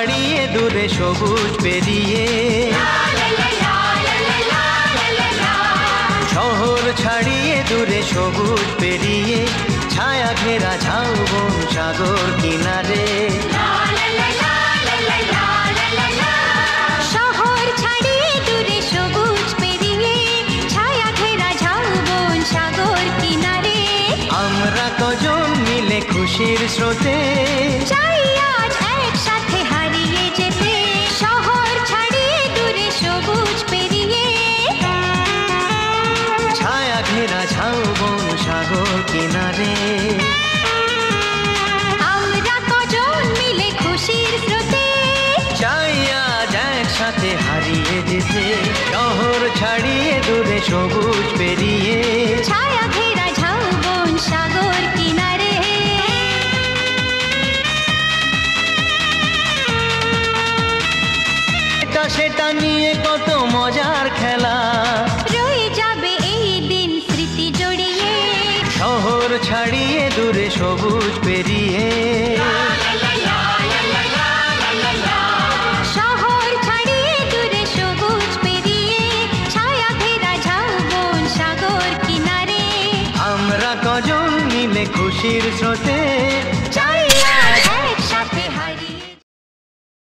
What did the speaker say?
ছাড়িয়ে দূরে সবুজ পেরিয়ে, শহর ছাড়িয়ে দূরে সবুজ পেরিয়ে, ছায়া ঘেরা ঝাউবন সাগর কিনারে। শহর ছাড়িয়ে দূরে সবুজ পেরিয়ে, ছায়া ঘেরা ঝাউবন সাগর কিনারে। আমরা কজন মিলে খুশির স্রোতে, চাই আজ একসাথে হারিয়ে যেতে। শহর ছাড়িয়ে দূরে সবুজ পেরিয়ে, ছায়া ঘেরা ঝাউবন সাগর কিনারে। আমরা কজন মিলে খুশির স্রোতে, চাই আজ একসাথে হারিয়ে যেতে। শহর ছাড়িয়ে দূরে সবুজ পেরিয়ে, ছায়া ঘেরা ঝাউবন সাগর কিনারে। এটা সেটা নিয়ে কত মজার খেলা, রয়ে যাবে এই দিন স্মৃতি জড়িয়ে। শহর ছাড়িয়ে দূরে সবুজ পেরিয়ে, শহর ছাড়িয়ে দূরে সবুজ পেরিয়ে, ছায়া ঘেরা ঝাউবন সাগর কিনারে। আমরা কজন মিলে খুশির স্রোতে,